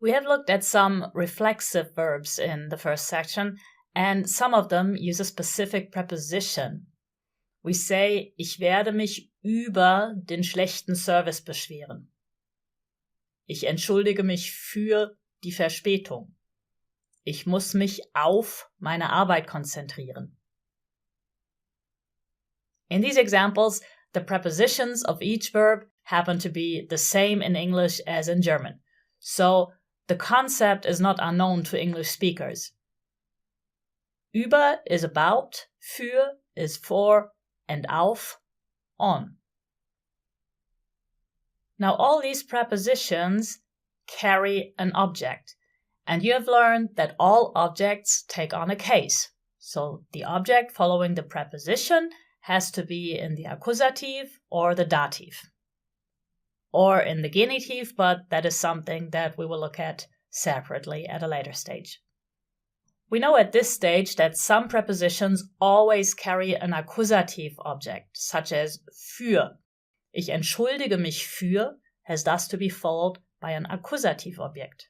We have looked at some reflexive verbs in the first section, and some of them use a specific preposition. We say, ich werde mich über den schlechten Service beschweren. Ich entschuldige mich für die Verspätung. Ich muss mich auf meine Arbeit konzentrieren. In these examples, the prepositions of each verb happen to be the same in English as in German. So the concept is not unknown to English speakers. Über is about, für is for, and auf, on. Now all these prepositions carry an object, and you have learned that all objects take on a case. So the object following the preposition has to be in the Akkusativ or the Dativ. Or in the Genitiv, but that is something that we will look at separately at a later stage. We know at this stage that some prepositions always carry an Akkusativ object, such as für. Ich entschuldige mich für has thus to be followed by an Akkusativ object.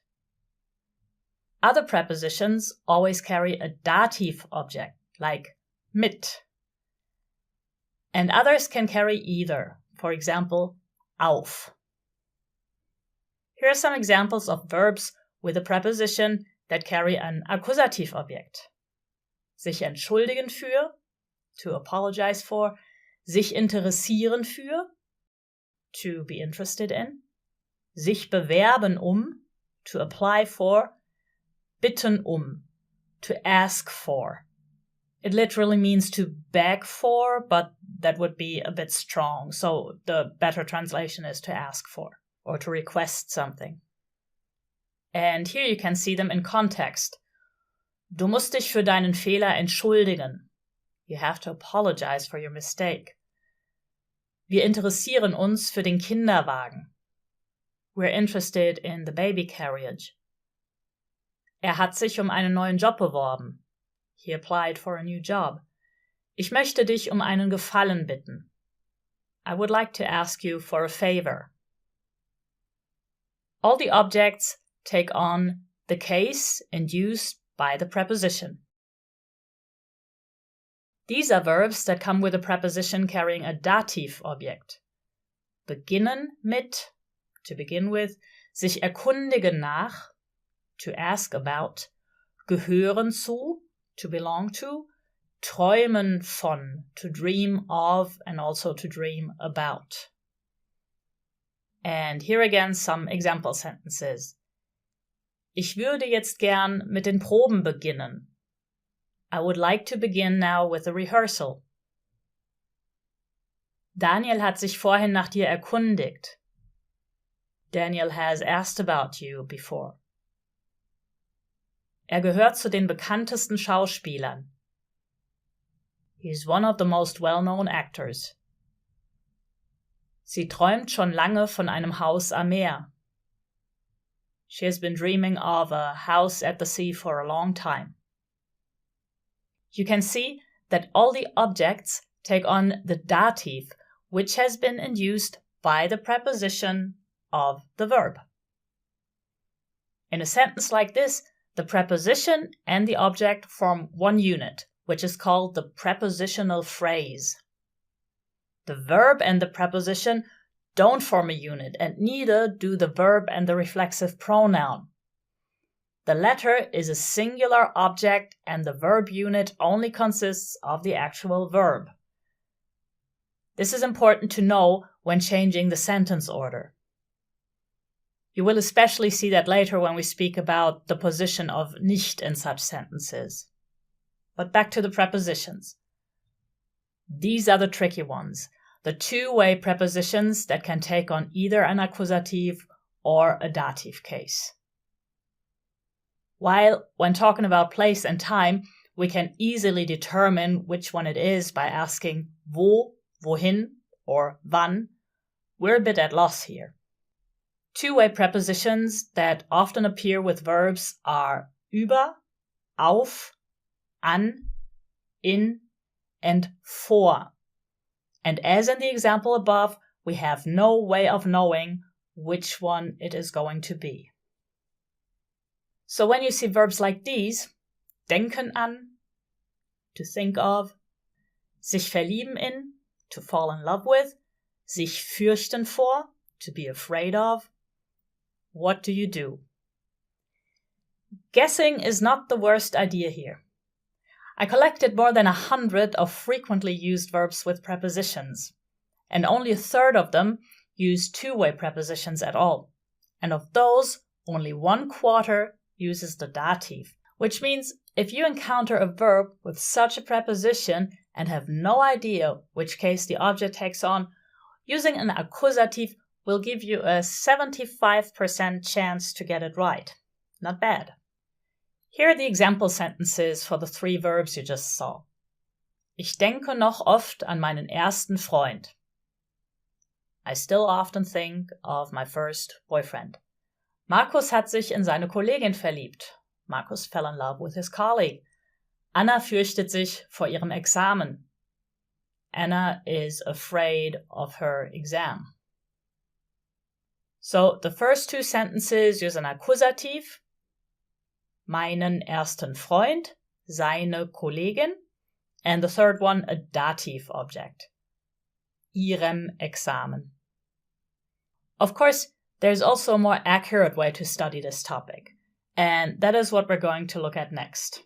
Other prepositions always carry a Dativ object, like mit. And others can carry either, for example, auf. Here are some examples of verbs with a preposition that carry an Akkusativ object. Sich entschuldigen für, to apologize for, sich interessieren für, to be interested in, sich bewerben to apply for, bitten to ask for. It literally means to beg for, but that would be a bit strong, so the better translation is to ask for, or to request something. And here you can see them in context. Du musst dich für deinen Fehler entschuldigen. You have to apologize for your mistake. Wir interessieren uns für den Kinderwagen. We're interested in the baby carriage. Er hat sich einen neuen Job beworben. He applied for a new job. Ich möchte dich einen Gefallen bitten. I would like to ask you for a favor. All the objects take on the case induced by the preposition. These are verbs that come with a preposition carrying a dative object. Beginnen mit, to begin with, sich erkundigen nach, to ask about, gehören zu, to belong to, träumen von, to dream of and also to dream about. And here again some example sentences. Ich würde jetzt gern mit den Proben beginnen. I would like to begin now with the rehearsal. Daniel hat sich vorhin nach dir erkundigt. Daniel has asked about you before. Er gehört zu den bekanntesten Schauspielern. He's one of the most well-known actors. Sie träumt schon lange von einem Haus am Meer. She has been dreaming of a house at the sea for a long time. You can see that all the objects take on the dative, which has been induced by the preposition of the verb. In a sentence like this, the preposition and the object form one unit, which is called the prepositional phrase. The verb and the preposition don't form a unit, and neither do the verb and the reflexive pronoun. The latter is a singular object, and the verb unit only consists of the actual verb. This is important to know when changing the sentence order. You will especially see that later when we speak about the position of nicht in such sentences. But back to the prepositions. These are the tricky ones, the two-way prepositions that can take on either an accusative or a dative case. While when talking about place and time, we can easily determine which one it is by asking wo, wohin, or wann, we're a bit at loss here. Two-way prepositions that often appear with verbs are über, auf, an, in, and vor. And as in the example above, we have no way of knowing which one it is going to be. So when you see verbs like these, denken an, to think of, sich verlieben in, to fall in love with, sich fürchten vor, to be afraid of, what do you do? Guessing is not the worst idea here. I collected more than 100 of frequently used verbs with prepositions, and only a third of them use two-way prepositions at all. And of those, only 1/4 uses the dative, which means if you encounter a verb with such a preposition and have no idea which case the object takes on, using an accusative will give you a 75% chance to get it right. Not bad. Here are the example sentences for the 3 verbs you just saw. Ich denke noch oft an meinen ersten Freund. I still often think of my first boyfriend. Markus hat sich in seine Kollegin verliebt. Markus fell in love with his colleague. Anna fürchtet sich vor ihrem Examen. Anna is afraid of her exam. So the first 2 sentences use an accusative, meinen ersten Freund, seine Kollegin, and the third one a dative object, ihrem Examen. Of course, there's also a more accurate way to study this topic, and that is what we're going to look at next.